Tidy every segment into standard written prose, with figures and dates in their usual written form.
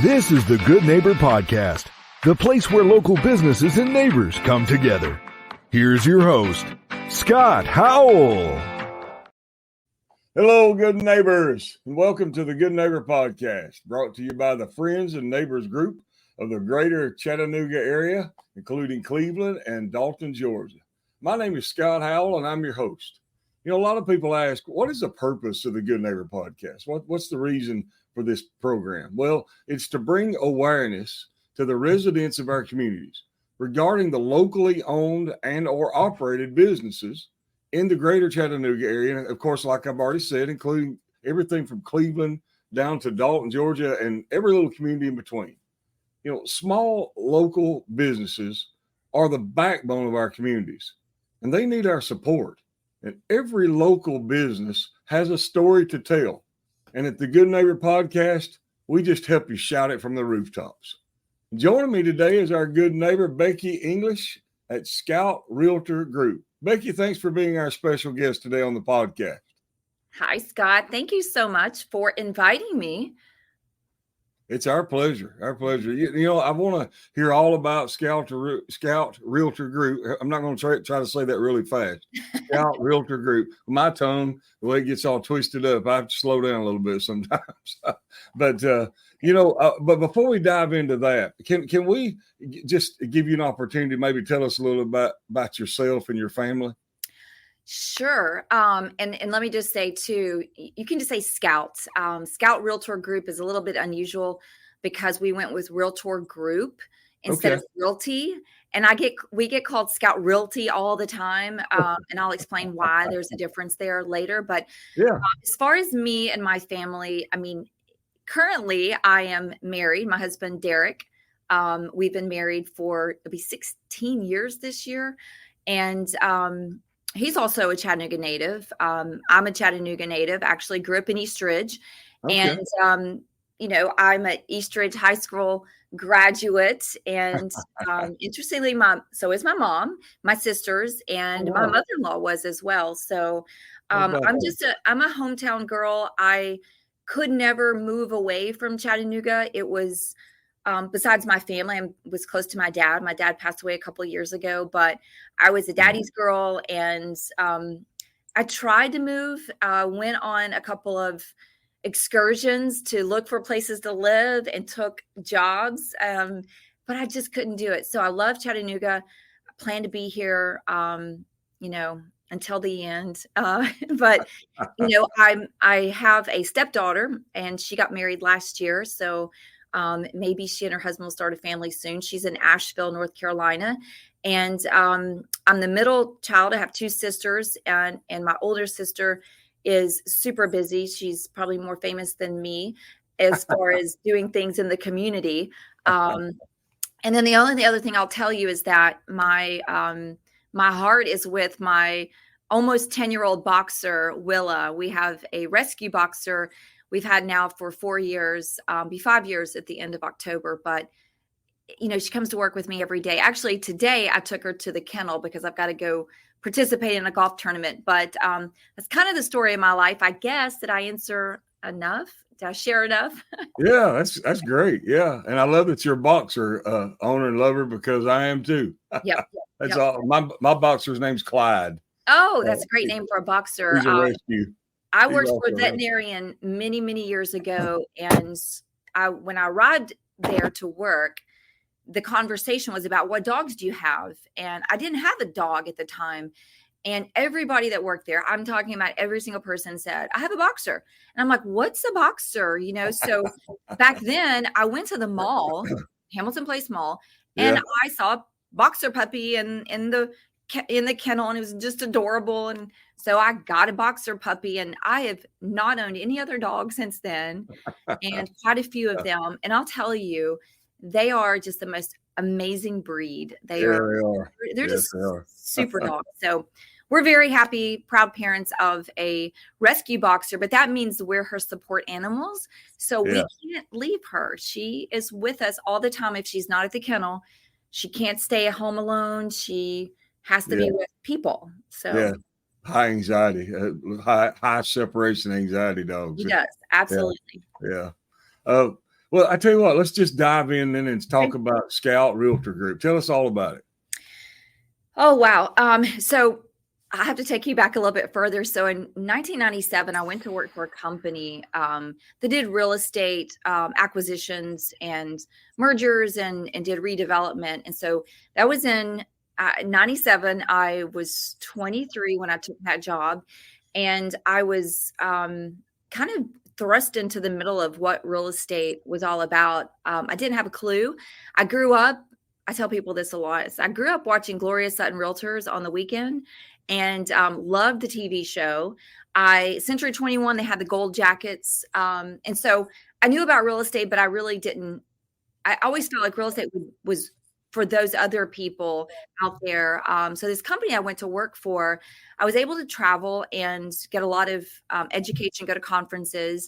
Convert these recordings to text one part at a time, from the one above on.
This is the Good Neighbor Podcast, the place where local businesses and neighbors come together. Here's your host, Scott Howell. Hello, good neighbors, and welcome to the Good Neighbor Podcast, brought to you by the Friends and Neighbors Group of the greater Chattanooga area, including Cleveland and Dalton, Georgia. My name is Scott Howell, and I'm your host. You know, a lot of people ask, what is the purpose of the Good Neighbor Podcast? What's the reason for this program? Well, it's to bring awareness to the residents of our communities regarding the locally owned and or operated businesses in the greater Chattanooga area. And of course, like I've already said, including everything from Cleveland down to Dalton, Georgia, and every little community in between. You know, small local businesses are the backbone of our communities, and they need our support. And every local business has a story to tell. And at the Good Neighbor Podcast, we just help you shout it from the rooftops. Joining me today is our good neighbor, Becky English at Scout Realtor Group. Becky, thanks for being our special guest today on the podcast. Hi, Scott. Thank you so much for inviting me. It's our pleasure. Our pleasure. You know, I want to hear all about Scout Realtor Group. I'm not going to try to say that really fast. Scout Realtor Group. My tongue, the way it gets all twisted up, I have to slow down a little bit sometimes. But but before we dive into that, can we just give you an opportunity to maybe tell us a little about yourself and your family? Sure. And let me just say too, you can just say Scout. Scout Realtor Group is a little bit unusual because we went with Realtor Group instead of Realty. And we get called Scout Realty all the time. And I'll explain why there's a difference there later. But as far as me and my family, I mean, currently I am married. My husband, Derek, we've been married for, it'll be 16 years this year. And, he's also a Chattanooga native. I'm a Chattanooga native, actually grew up in Eastridge. Okay. And, I'm an Eastridge High School graduate. And interestingly, so is my mom, my sisters, and my mother-in-law was as well. So I'm a hometown girl. I could never move away from Chattanooga. It was besides my family, I was close to my dad. My dad passed away a couple of years ago, but I was a daddy's girl, and I tried to move, went on a couple of excursions to look for places to live and took jobs, but I just couldn't do it. So I love Chattanooga. I plan to be here, until the end. But, I have a stepdaughter, and she got married last year. So maybe she and her husband will start a family soon. She's in Asheville, North Carolina. And I'm the middle child. I have two sisters, and my older sister is super busy. She's probably more famous than me as far as doing things in the community. And then the other thing I'll tell you is that my heart is with my almost 10-year-old boxer, Willa. We have a rescue boxer we've had now for 4 years, be 5 years at the end of October. But, she comes to work with me every day. Actually, today I took her to the kennel because I've got to go participate in a golf tournament. But that's kind of the story of my life. I guess, did I answer enough? Did I share enough? Yeah, that's great. Yeah. And I love that you're a boxer owner and lover, because I am too. Yep. That's all. My boxer's name's Clyde. Oh, that's a great name for a boxer. He's a rescue. I worked for a veterinarian many, many years ago. And when I arrived there to work, the conversation was about, what dogs do you have? And I didn't have a dog at the time. And everybody that worked there, I'm talking about every single person, said, I have a boxer. And I'm like, what's a boxer? So back then I went to the mall, Hamilton Place Mall, and I saw a boxer puppy in the kennel, and it was just adorable. And so I got a boxer puppy, and I have not owned any other dog since then, and quite a few of them. And I'll tell you, they are just the most amazing breed. They're just super dogs. So we're very happy, proud parents of a rescue boxer, but that means we're her support animals. So we can't leave her. She is with us all the time. If she's not at the kennel, she can't stay at home alone. She has to be with people. So high anxiety, high separation anxiety dogs. He does. Absolutely. Yeah. Well, I tell you what, let's just dive in then and talk about Scout Realtor Group. Tell us all about it. Oh, wow. So I have to take you back a little bit further. So in 1997, I went to work for a company that did real estate acquisitions and mergers and did redevelopment. And so that was in 97. I was 23 when I took that job. And I was kind of thrust into the middle of what real estate was all about. I didn't have a clue. I grew up, I tell people this a lot. I grew up watching Gloria Sutton Realtors on the weekend and loved the TV show. Century 21, they had the gold jackets. And so I knew about real estate, but I really didn't. I always felt like real estate was for those other people out there. So this company I went to work for, I was able to travel and get a lot of education, go to conferences.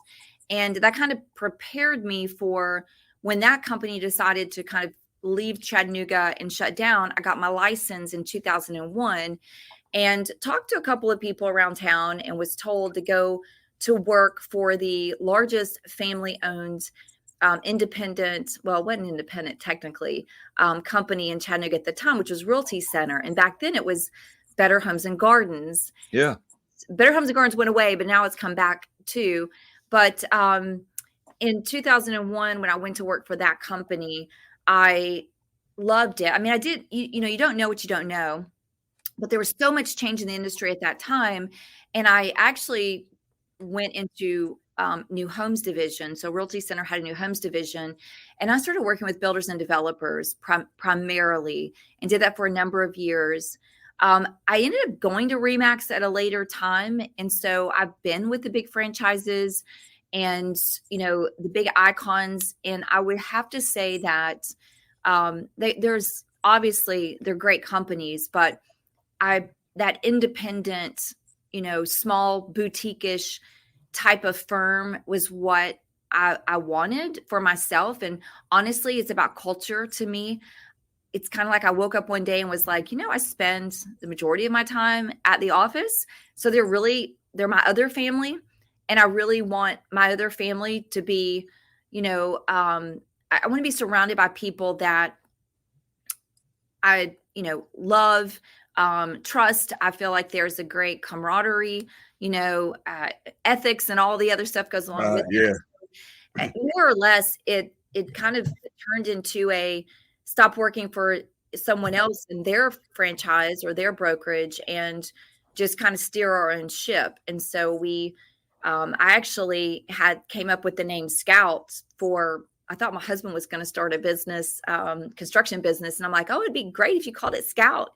And that kind of prepared me for when that company decided to kind of leave Chattanooga and shut down. I got my license in 2001 and talked to a couple of people around town and was told to go to work for the largest family-owned independent, well, it wasn't independent technically, company in Chattanooga at the time, which was Realty Center. And back then it was Better Homes and Gardens. Yeah. Better Homes and Gardens went away, but now it's come back too. But in 2001, when I went to work for that company, I loved it. I mean, I did, you don't know what you don't know, but there was so much change in the industry at that time. And I actually went into new homes division. So Realty Center had a new homes division. And I started working with builders and developers primarily and did that for a number of years. I ended up going to RE/MAX at a later time. And so I've been with the big franchises and, the big icons. And I would have to say that there's obviously they're great companies, but that independent, small boutique-ish type of firm was what I wanted for myself. And honestly, it's about culture to me. It's kind of like I woke up one day and was like, I spend the majority of my time at the office. So they're my other family. And I really want my other family to be, I want to be surrounded by people that I, love, trust. I feel like there's a great camaraderie, ethics and all the other stuff goes along with it. And more or less, it kind of turned into a stop working for someone else in their franchise or their brokerage and just kind of steer our own ship. And so I actually came up with the name Scout I thought my husband was going to start a business, construction business. And I'm like, oh, it'd be great if you called it Scout.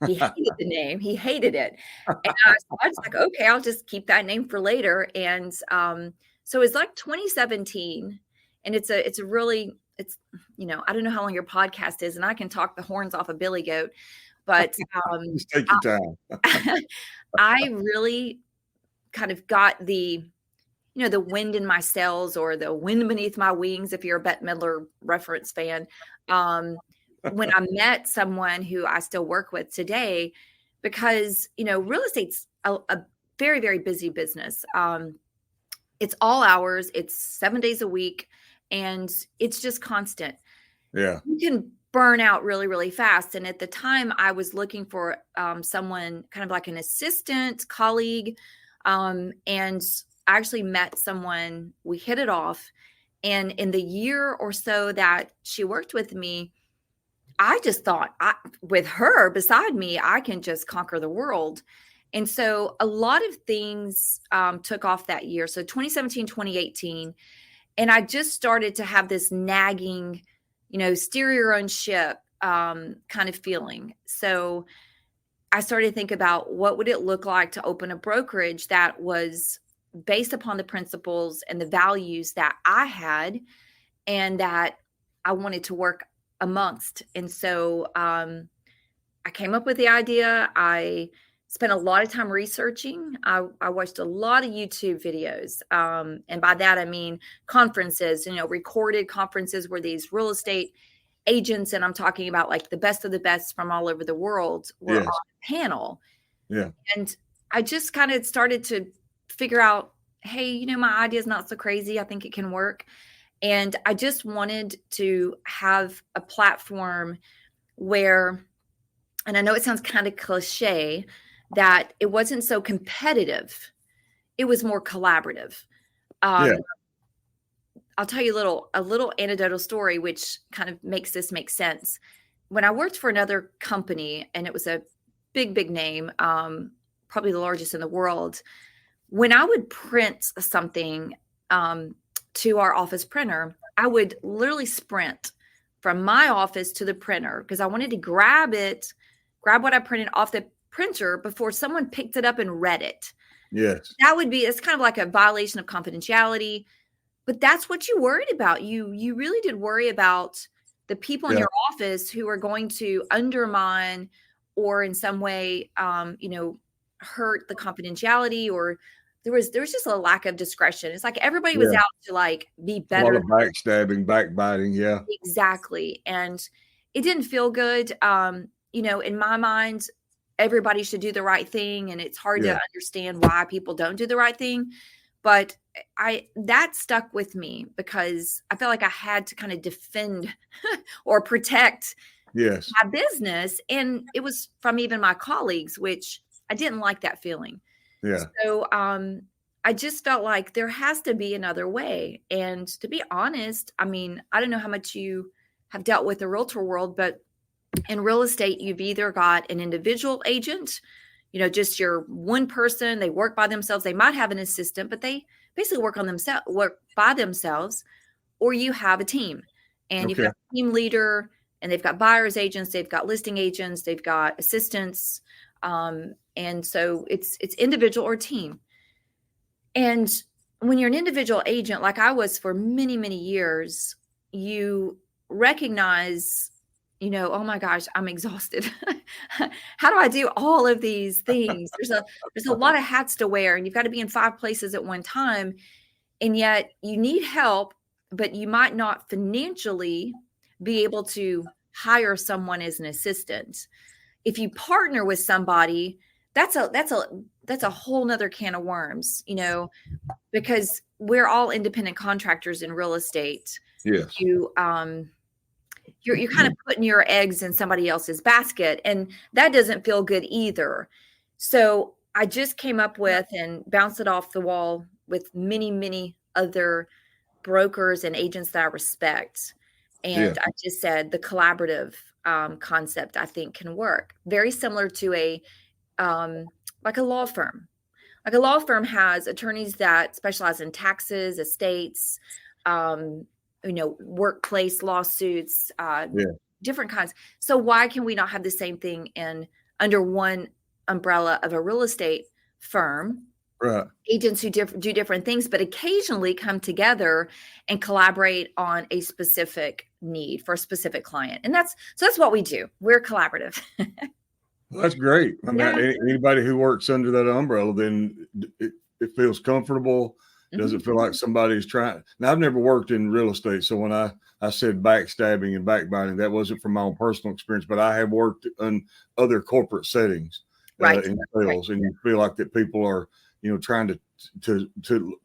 He hated the name. He hated it. And I was like, okay, I'll just keep that name for later. And so it's like 2017. And it's I don't know how long your podcast is, and I can talk the horns off a billy goat, but just take your time. I really kind of got the wind in my sails or the wind beneath my wings, if you're a Bette Midler reference fan. When I met someone who I still work with today, because, real estate's a very, very busy business. It's all hours, it's 7 days a week, and it's just constant. Yeah. You can burn out really, really fast. And at the time I was looking for someone kind of like an assistant colleague. And I actually met someone, we hit it off. And in the year or so that she worked with me, I just thought with her beside me, I can just conquer the world. And so a lot of things took off that year. So 2017, 2018. And I just started to have this nagging, steer your own ship kind of feeling. So I started to think about what would it look like to open a brokerage that was based upon the principles and the values that I had and that I wanted to work amongst. And so I came up with the idea. I spent a lot of time researching. I watched a lot of YouTube videos. And by that, I mean conferences, recorded conferences where these real estate agents, and I'm talking about like the best of the best from all over the world, were on a panel. Yeah. And I just kind of started to figure out, hey, my idea is not so crazy. I think it can work. And I just wanted to have a platform where, and I know it sounds kind of cliche, that it wasn't so competitive. It was more collaborative. Yeah. I'll tell you a little anecdotal story, which kind of makes this make sense. When I worked for another company, and it was a big name, probably the largest in the world, when I would print something to our office printer, I would literally sprint from my office to the printer because I wanted to grab what I printed off the printer before someone picked it up and read it. Yes. It's kind of like a violation of confidentiality, but that's what you worried about. You really did worry about the people in your office who are going to undermine or in some way, hurt the confidentiality, or there was just a lack of discretion. It's like everybody was out to like be better. A lot of backstabbing, backbiting. Yeah. Exactly. And it didn't feel good. In my mind, everybody should do the right thing. And it's hard to understand why people don't do the right thing. But that stuck with me because I felt like I had to kind of defend or protect my business. And it was from even my colleagues, which I didn't like that feeling. Yeah. So I just felt like there has to be another way. And to be honest, I mean, I don't know how much you have dealt with the realtor world, but in real estate, you've either got an individual agent, just your one person, they work by themselves. They might have an assistant, but they basically work by themselves, or you have a team and you've got a team leader, and they've got buyer's agents, they've got listing agents, they've got assistants. And so it's individual or team. And when you're an individual agent, like I was for many, many years, you recognize, oh my gosh, I'm exhausted. How do I do all of these things? There's a lot of hats to wear, and you've got to be in 5 places at one time. And yet you need help, but you might not financially be able to hire someone as an assistant. If you partner with somebody, that's a whole nother can of worms, because we're all independent contractors in real estate. Yes. You're kind of putting your eggs in somebody else's basket, and that doesn't feel good either. So I just came up with and bounced it off the wall with many, many other brokers and agents that I respect. And I just said the collaborative concept, I think, can work. Very similar to like a law firm. Like a law firm has attorneys that specialize in taxes, estates, workplace lawsuits, different kinds. So why can we not have the same thing under one umbrella of a real estate firm? Right. Agents who do different things, but occasionally come together and collaborate on a specific need for a specific client. And that's what we do. We're collaborative. Well, that's great. I mean, anybody who works under that umbrella, then it feels comfortable. Doesn't feel like somebody's trying. Now, I've never worked in real estate, so when I said backstabbing and backbiting, that wasn't from my own personal experience, but I have worked in other corporate settings in sales, and you feel like that people are, trying to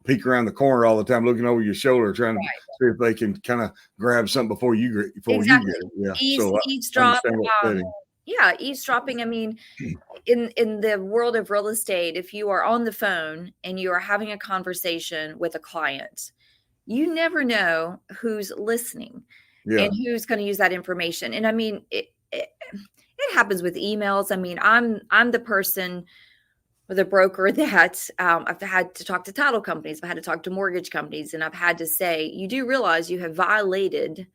peek around the corner all the time, looking over your shoulder, trying to see if they can kind of grab something before you get it. Yeah. Eavesdropping. I mean, in the world of real estate, if you are on the phone and you are having a conversation with a client, you never know who's listening and who's going to use that information. And I mean, it happens with emails. I mean, I'm the person with a broker that I've had to talk to title companies, I've had to talk to mortgage companies, and I've had to say, you do realize you have violated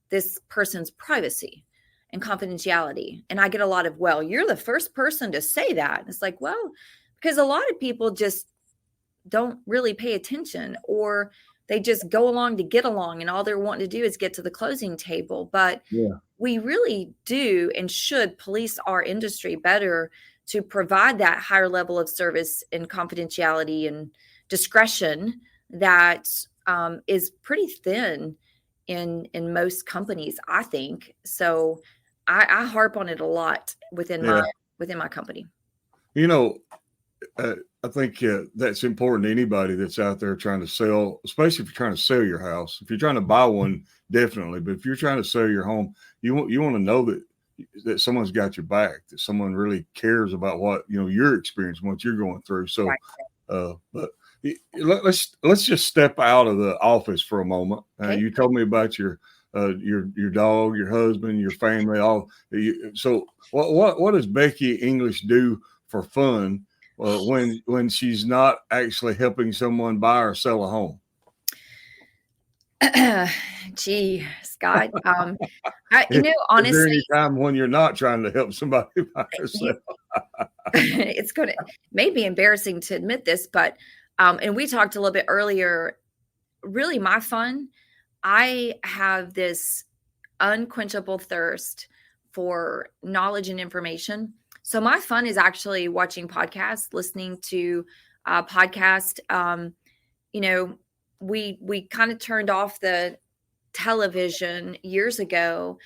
this person's privacy and confidentiality. And I get a lot of, well, you're the first person to say that. And it's like, well, because a lot of people just don't really pay attention, or they just go along to get along, and all they're wanting to do is get to the closing table. But we really do and should police our industry better to provide that higher level of service and confidentiality and discretion that is pretty thin in most companies, I think. So I harp on it a lot within my company. I I think that's important to anybody that's out there trying to sell, especially if you're trying to sell your house. If you're trying to buy one, definitely. But if you're trying to sell your home, you want to know that someone's got your back, that someone really cares about what, your experience, what you're going through. So, but let's just step out of the office for a moment. Okay. You told me about your dog, your husband, your family, all. So what does Becky English do for fun when she's not actually helping someone buy or sell a home? Gee, Scott. Honestly, is there any time when you're not trying to help somebody buy or sell? It's may be embarrassing to admit this, but and we talked a little bit earlier. Really, my fun. I have this unquenchable thirst for knowledge and information. So my fun is actually watching podcasts, listening to podcasts. We kind of turned off the television years ago.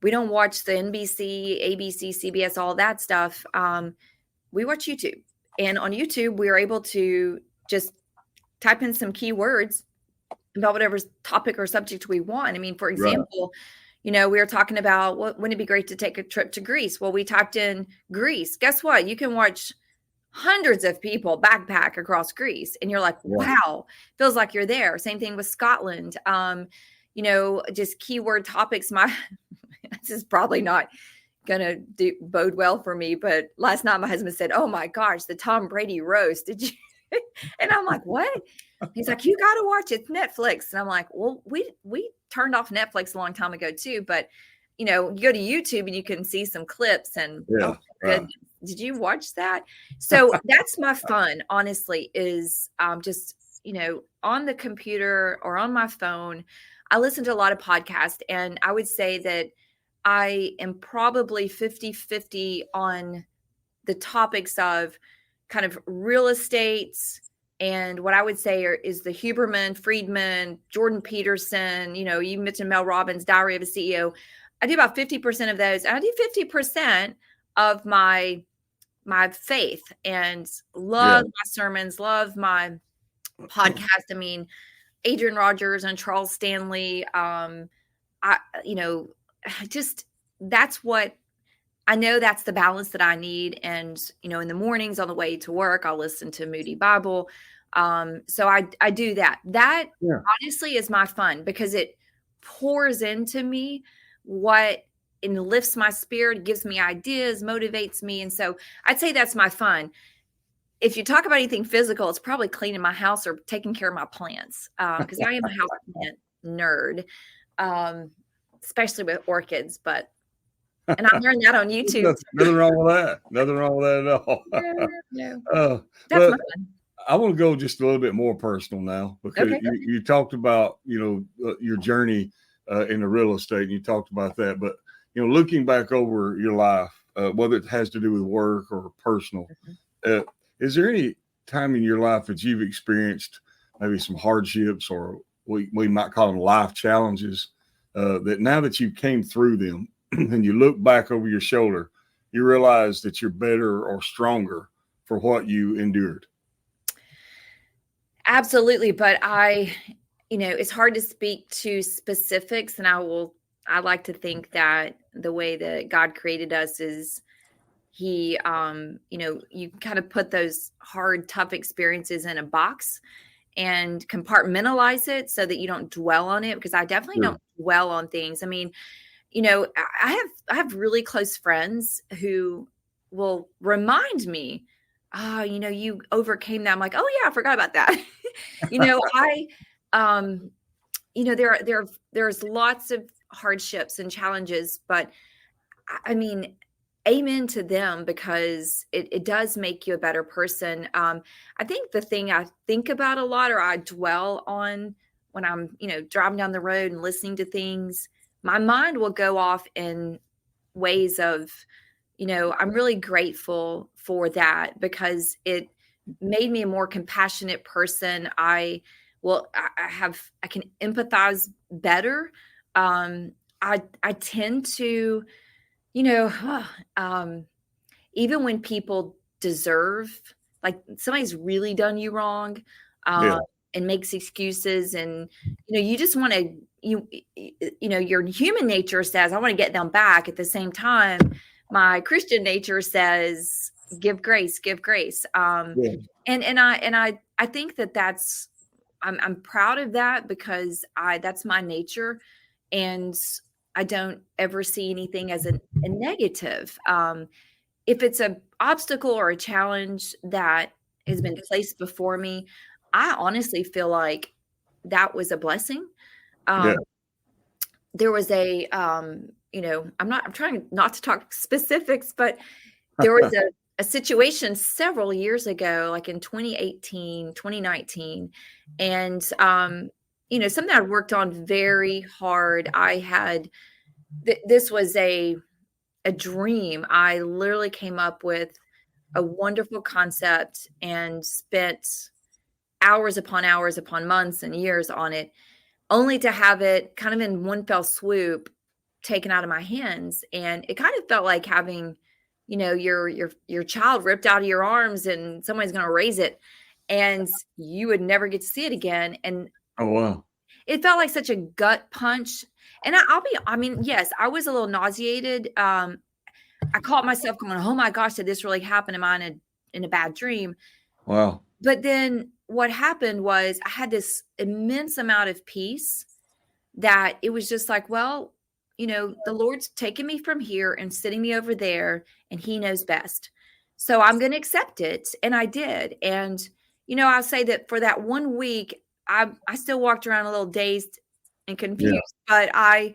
We don't watch the NBC, ABC, CBS, all that stuff. We watch YouTube. And on YouTube, we are able to just type in some keywords about whatever topic or subject we want. I mean, for example, we were talking about wouldn't it be great to take a trip to Greece? Well, we typed in Greece. Guess what? You can watch hundreds of people backpack across Greece, and you're like, wow, feels like you're there. Same thing with Scotland. Just keyword topics. This is probably not gonna bode well for me, but last night my husband said, "Oh my gosh, the Tom Brady roast. Did you?" And I'm like, "What?" He's like, "You got to watch it. It's Netflix." And I'm like, "Well, we turned off Netflix a long time ago too, but you go to YouTube and you can see some clips and did you watch that?" So that's my fun, honestly, is just, on the computer or on my phone. I listen to a lot of podcasts, and I would say that I am probably 50-50 on the topics of kind of real estate and what I would say is the Huberman, Friedman, Jordan Peterson, you mentioned Mel Robbins, Diary of a CEO. I do about 50% of those. And I do 50% of my faith and love my sermons, love my podcast. I mean, Adrian Rogers and Charles Stanley. That's what I know. That's the balance that I need. And, in the mornings on the way to work, I'll listen to Moody Bible. So I do that. That honestly is my fun because it pours into me and lifts my spirit, gives me ideas, motivates me. And so I'd say that's my fun. If you talk about anything physical, it's probably cleaning my house or taking care of my plants. Because I am a house plant nerd, especially with orchids, and I learned that on YouTube. Nothing wrong with that. Nothing wrong with that at all. No. That's my fun. I want to go just a little bit more personal now because you talked about, your journey in the real estate, and you talked about that. But, looking back over your life, whether it has to do with work or personal, is there any time in your life that you've experienced maybe some hardships or we might call them life challenges that now that you came through them and you look back over your shoulder, you realize that you're better or stronger for what you endured? Absolutely. But it's hard to speak to specifics. And I like to think that the way that God created us is he, you kind of put those hard, tough experiences in a box and compartmentalize it so that you don't dwell on it, because I definitely don't dwell on things. I mean, I have really close friends who will remind me, you overcame that. I'm like, oh yeah, I forgot about that. There's lots of hardships and challenges, but I mean, amen to them, because it does make you a better person. I think the thing I think about a lot, or I dwell on when I'm, driving down the road and listening to things, my mind will go off in ways of, I'm really grateful for that because it made me a more compassionate person. I can empathize better. I tend to, even when people deserve like somebody's really done you wrong, and makes excuses, and you just want to your human nature says I want to get them back. At the same time, my Christian nature says give grace, give grace. And I think that's I'm proud of that, because that's my nature, and I don't ever see anything as a negative. If it's an obstacle or a challenge that has been placed before me, I honestly feel like that was a blessing. There was I'm trying not to talk specifics, but there was a situation several years ago, like in 2018, 2019. And, something I'd worked on very hard. I had, this was a dream. I literally came up with a wonderful concept and spent hours upon months and years on it, only to have it kind of in one fell swoop taken out of my hands. And it kind of felt like having, your child ripped out of your arms, and somebody's going to raise it, and you would never get to see it again. And oh wow, it felt like such a gut punch. And yes, I was a little nauseated. I caught myself going, oh my gosh, did this really happen? Am I in a bad dream? Wow. But then what happened was I had this immense amount of peace, that it was just like, well, the Lord's taking me from here and sitting me over there, and he knows best. So I'm going to accept it. And I did. And, I'll say that for that 1 week, I still walked around a little dazed and confused, but I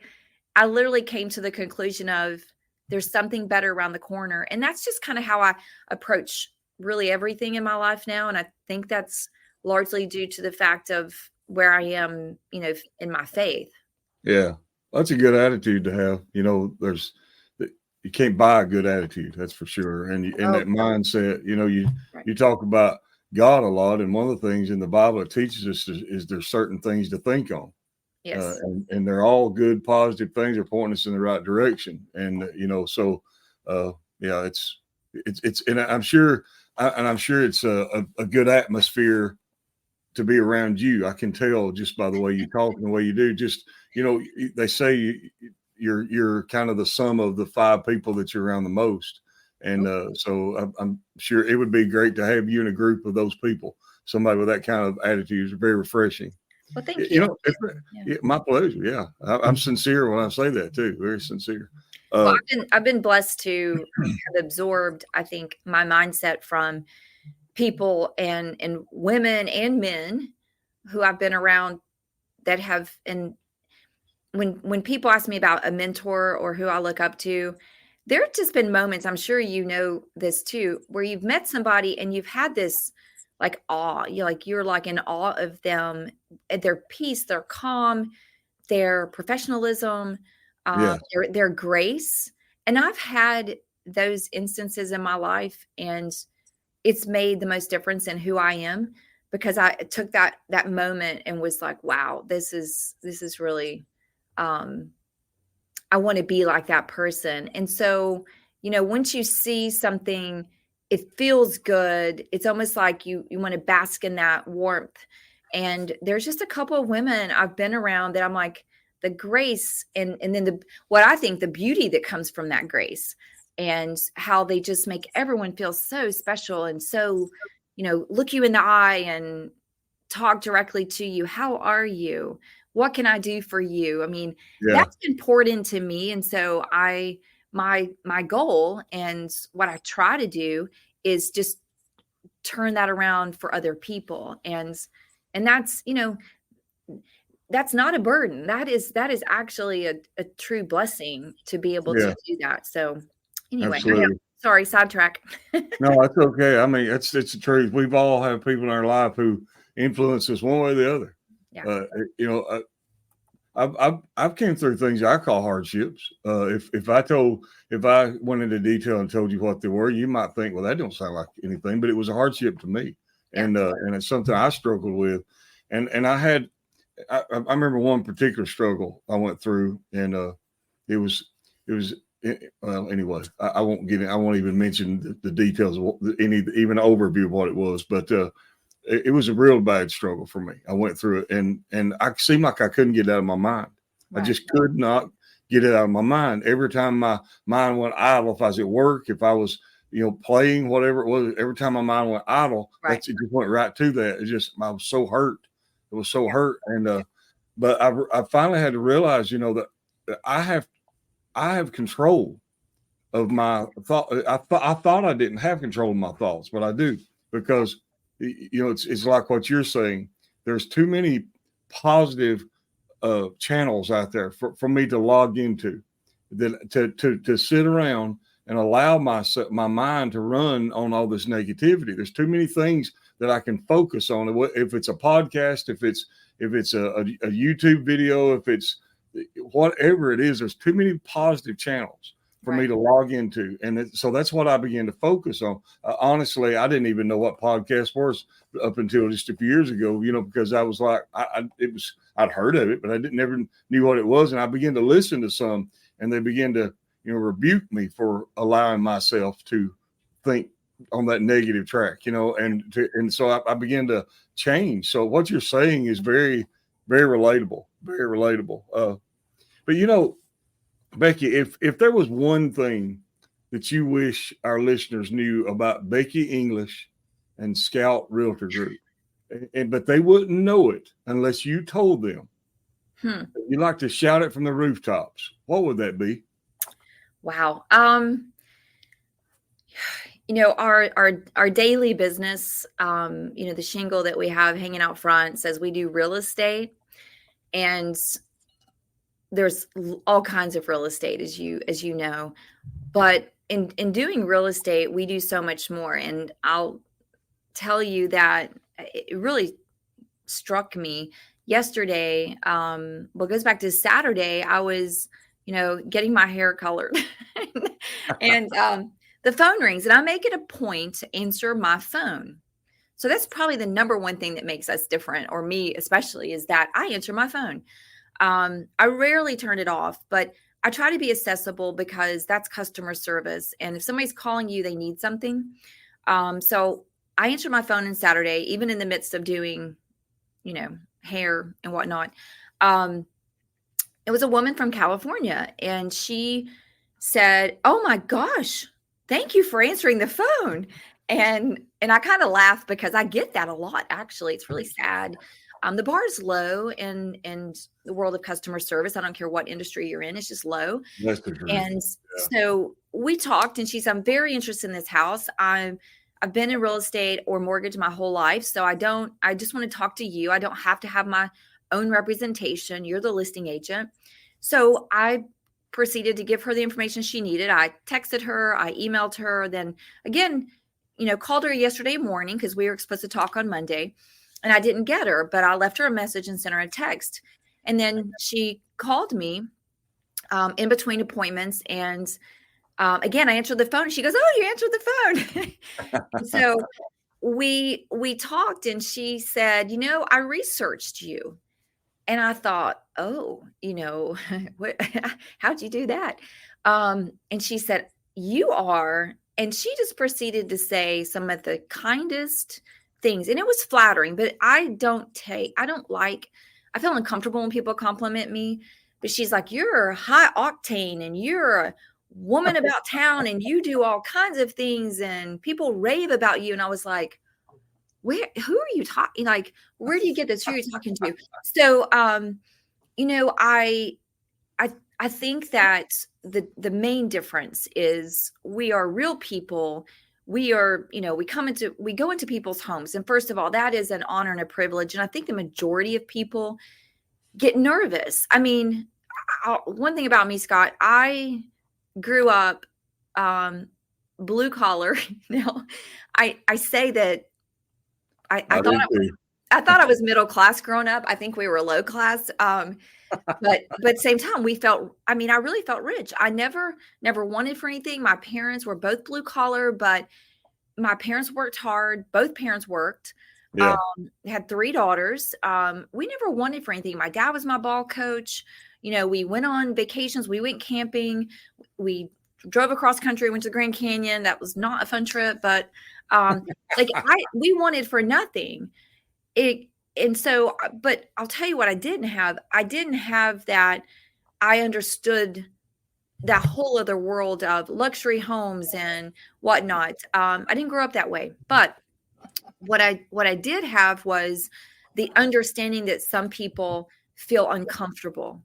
literally came to the conclusion of there's something better around the corner. And that's just kind of how I approach really everything in my life now. And I think that's largely due to the fact of where I am, in my faith. Yeah. That's a good attitude to have. You can't buy a good attitude. That's for sure. And that mindset, you talk about God a lot. And one of the things in the Bible it teaches us is there's certain things to think on. Yes. And they're all good, positive things. They're pointing us in the right direction. And, it's, and I'm sure it's a good atmosphere to be around you. I can tell just by the way you talk and the way you do. Just, they say you're kind of the sum of the 5 people that you're around the most. And so I'm sure it would be great to have you in a group of those people. Somebody with that kind of attitude is very refreshing. Well, thank you. My pleasure. Yeah. I'm sincere when I say that too. Very sincere. Well, I've been blessed to have absorbed, I think, my mindset from people and women and men who I've been around that have, and when people ask me about a mentor or who I look up to, there have just been moments, I'm sure you know this too, where you've met somebody and you've had this like awe. You're like in awe of them, their peace, their calm, their professionalism, their grace. And I've had those instances in my life, and it's made the most difference in who I am, because I took that moment and was like, wow, this is really, I want to be like that person. And so, once you see something, it feels good. It's almost like you want to bask in that warmth. And there's just a couple of women I've been around that I'm like, the grace and then what I think the beauty that comes from that grace, and how they just make everyone feel so special and so, look you in the eye and talk directly to you. How are you? What can I do for you? I mean, that's been poured into me. And so my goal and what I try to do is just turn that around for other people. And that's, that's not a burden. That is actually a true blessing to be able to do that. So anyway, sorry, sidetrack. No, that's okay. I mean, it's the truth. We've all had people in our life who influence us one way or the other. Yeah. I've came through things I call hardships. If I went into detail and told you what they were, you might think, well, that don't sound like anything, but it was a hardship to me. Yeah. And it's something I struggled with. And I remember one particular struggle I went through, and it was well, anyway, I won't get it. I won't even mention the details of even overview of what it was, but it was a real bad struggle for me. I went through it, and I seemed like I couldn't get it out of my mind. Right. I just could not get it out of my mind. Every time my mind went idle, if I was at work, if I was, playing, whatever it was, every time my mind went idle, it just went right to that. I was so hurt. It was so hurt. And, but I finally had to realize, that I have control of my thought. I thought I didn't have control of my thoughts, but I do, because, it's like what you're saying. There's too many positive channels out there for me to log into, that to sit around and allow my mind to run on all this negativity. There's too many things that I can focus on. If it's a podcast, if it's a YouTube video, if it's whatever it is, there's too many positive channels for me to log into. And so that's what I began to focus on. Honestly, I didn't even know what podcast was up until just a few years ago, because I was like, I'd heard of it, but I never knew what it was. And I began to listen to some, and they began to, rebuke me for allowing myself to think on that negative track, and so I began to change. So what you're saying is very, very relatable, very relatable. But Becky, if there was one thing that you wish our listeners knew about Becky English and Scout Realtor Group, but they wouldn't know it unless you told them, you'd like to shout it from the rooftops, what would that be? Wow. Our daily business, the shingle that we have hanging out front says we do real estate, and there's all kinds of real estate, as you know, but in doing real estate, we do so much more. And I'll tell you that it really struck me yesterday. It goes back to Saturday. I was, getting my hair colored and, the phone rings, and I make it a point to answer my phone. So that's probably the number one thing that makes us different, or me especially, is that I answer my phone. I rarely turn it off, but I try to be accessible, because that's customer service. And if somebody's calling you, they need something. So I answer my phone on Saturday, even in the midst of doing, hair and whatnot. It was a woman from California, and she said, "Oh my gosh, thank you for answering the phone." And I kind of laughed, because I get that a lot. Actually, it's really sad. The bar is low in the world of customer service. I don't care what industry you're in; it's just low. And so we talked, and she said, "I'm very interested in this house. I've been in real estate or mortgage my whole life, so I just want to talk to you. I don't have to have my own representation. You're the listing agent." So I proceeded to give her the information she needed. I texted her, I emailed her, then again, called her yesterday morning, because we were supposed to talk on Monday, and I didn't get her, but I left her a message and sent her a text. And then she called me in between appointments, and again, I answered the phone, and she goes, "Oh, you answered the phone." So we talked, and she said, "I researched you." And I thought, "Oh, how'd you do that?" And she said, "You are," and she just proceeded to say some of the kindest things. And it was flattering, but I feel uncomfortable when people compliment me. But she's like, "You're high octane, and you're a woman about town, and you do all kinds of things, and people rave about you." And I was like, who are you talking? Like, where do you get this? Who are you talking to? So, I think that the main difference is we are real people. We are, we go into people's homes. And first of all, that is an honor and a privilege. And I think the majority of people get nervous. I mean, one thing about me, Scott, I grew up blue collar. I say that I thought I was middle class growing up. I think we were low class. But at the same time, I really felt rich. I never wanted for anything. My parents were both blue collar, but my parents worked hard. Both parents worked. Yeah. Had 3 daughters. We never wanted for anything. My dad was my ball coach. We went on vacations, we went camping, we drove across country, went to the Grand Canyon. That was not a fun trip, but we wanted for nothing. But I'll tell you what I didn't have. I didn't have that. I understood that whole other world of luxury homes and whatnot. I didn't grow up that way, but what I did have was the understanding that some people feel uncomfortable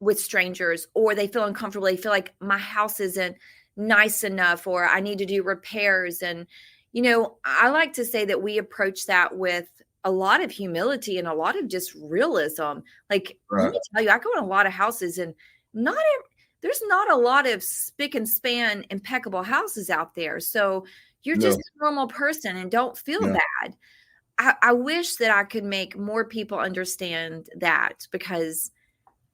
with strangers, or they feel uncomfortable. They feel like my house isn't nice enough, or I need to do repairs. And, I like to say that we approach that with a lot of humility and a lot of just realism. Like, let me tell you, I go in a lot of houses and there's not a lot of spick and span impeccable houses out there. So you're just a normal person and don't feel bad. I wish that I could make more people understand that, because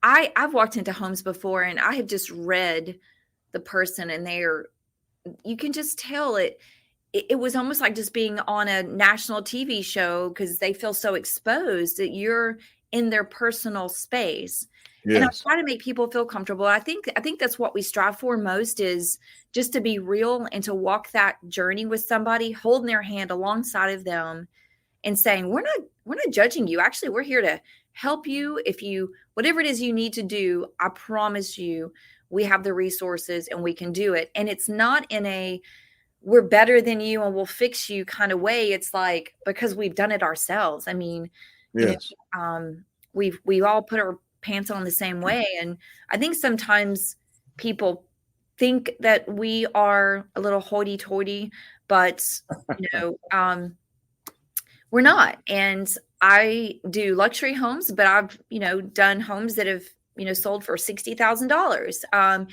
I've walked into homes before and I have just read the person, and you can just tell it was almost like just being on a national TV show, because they feel so exposed that you're in their personal space. Yes. And I try to make people feel comfortable. I think that's what we strive for most, is just to be real and to walk that journey with somebody, holding their hand alongside of them and saying, we're not judging you. Actually, we're here to help you. Whatever it is you need to do, I promise you, we have the resources and we can do it. And it's not in a, we're better than you and we'll fix you kind of way. It's like, because we've done it ourselves. I mean, yes. We all put our pants on the same way. And I think sometimes people think that we are a little hoity-toity, but we're not. And I do luxury homes, but I've done homes that have sold for $60,000.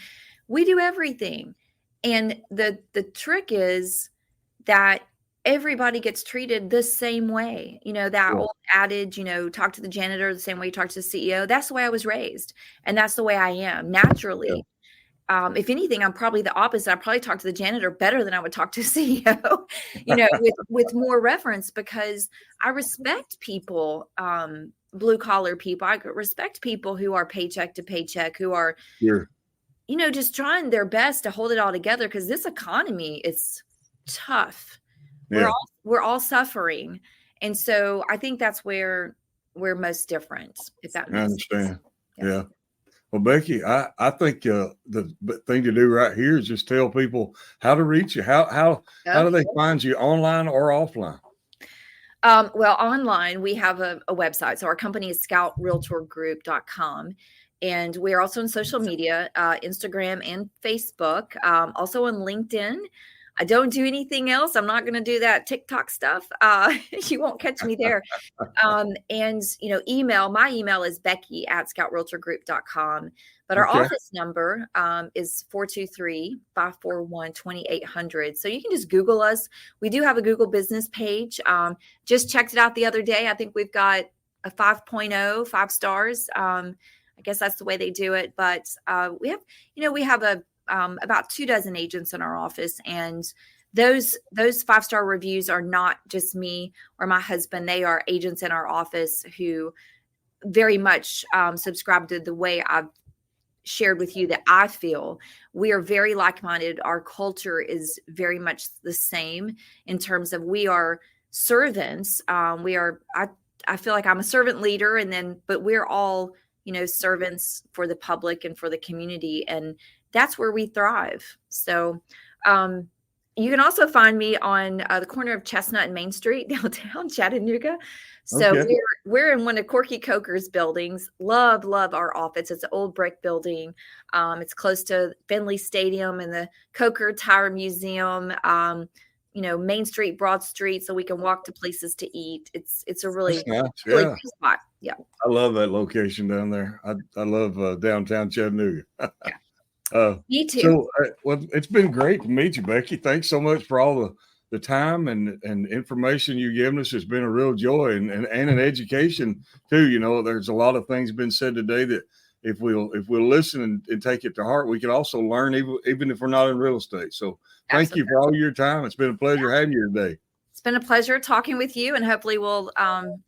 We do everything. And the trick is that everybody gets treated the same way. That old adage, talk to the janitor the same way you talk to the CEO. That's the way I was raised. And that's the way I am naturally. Yeah. If anything, I'm probably the opposite. I probably talk to the janitor better than I would talk to a CEO, with more reverence, because I respect people, blue collar people. I respect people who are paycheck to paycheck, who are, just trying their best to hold it all together, because this economy is tough. Yeah. We're all suffering. And so I think that's where we're most different, if that makes sense. I understand. Yeah. Well, Becky, I think the thing to do right here is just tell people how to reach you. How do they find you, online or offline? Well, online, we have a website. So our company is scoutrealtorgroup.com. And we're also on social media, Instagram and Facebook, also on LinkedIn. I don't do anything else. I'm not going to do that TikTok stuff. You won't catch me there. And, email, my email is Becky@scoutrealtorgroup.com. But our office number is 423-541-2800. So you can just Google us. We do have a Google business page. Just checked it out the other day. I think we've got a 5.0, 5 stars. I guess that's the way they do it. But we have about 24 agents in our office, and those 5-star reviews are not just me or my husband. They are agents in our office who very much subscribe to the way I've shared with you that I feel. We are very like-minded. Our culture is very much the same in terms of we are servants. I feel like I'm a servant leader, but we're all servants for the public and for the community, and that's where we thrive. So you can also find me on the corner of Chestnut and Main Street, downtown Chattanooga. So we're in one of Corky Coker's buildings. Love our office. It's an old brick building. It's close to Finley Stadium and the Coker Tire Museum. Main Street, Broad Street, so we can walk to places to eat. It's a really, nice. Really cool spot. Yeah. I love that location down there. I love downtown Chattanooga. Yeah. Me too. So, it's been great to meet you, Becky. Thanks so much for all the time and information you've given us. It's been a real joy and an education too. There's a lot of things been said today that if we'll listen and take it to heart, we can also learn even if we're not in real estate. So thank you for all your time. It's been a pleasure having you today. It's been a pleasure talking with you, and hopefully we'll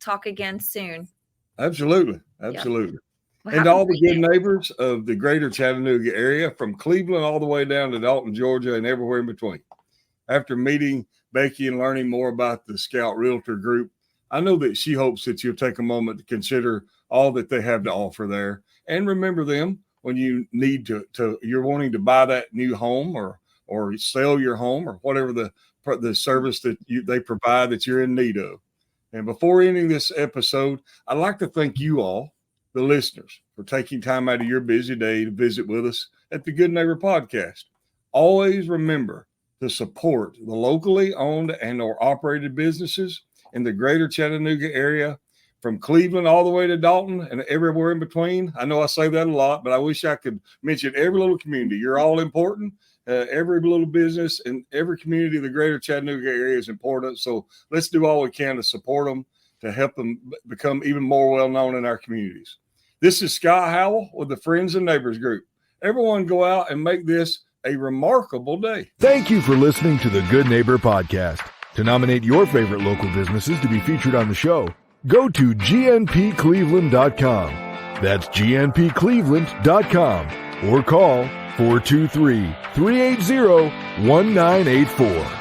talk again soon. Absolutely. Yeah. And all the good neighbors of the greater Chattanooga area, from Cleveland all the way down to Dalton, Georgia, and everywhere in between. After meeting Becky and learning more about the Scout Realtor Group, I know that she hopes that you'll take a moment to consider all that they have to offer there, and remember them when you need to you're wanting to buy that new home or sell your home, or whatever the service that they provide that you're in need of. And before ending this episode, I'd like to thank you all, the listeners, for taking time out of your busy day to visit with us at the Good Neighbor Podcast. Always remember to support the locally owned and or operated businesses in the greater Chattanooga area, from Cleveland all the way to Dalton and everywhere in between. I know I say that a lot, but I wish I could mention every little community. You're all important. Every little business and every community of the greater Chattanooga area is important. So let's do all we can to support them, to help them become even more well-known in our communities. This is Scott Howell with the Friends and Neighbors Group. Everyone go out and make this a remarkable day. Thank you for listening to the Good Neighbor Podcast. To nominate your favorite local businesses to be featured on the show, go to gnpcleveland.com. That's gnpcleveland.com, or call 423-380-1984.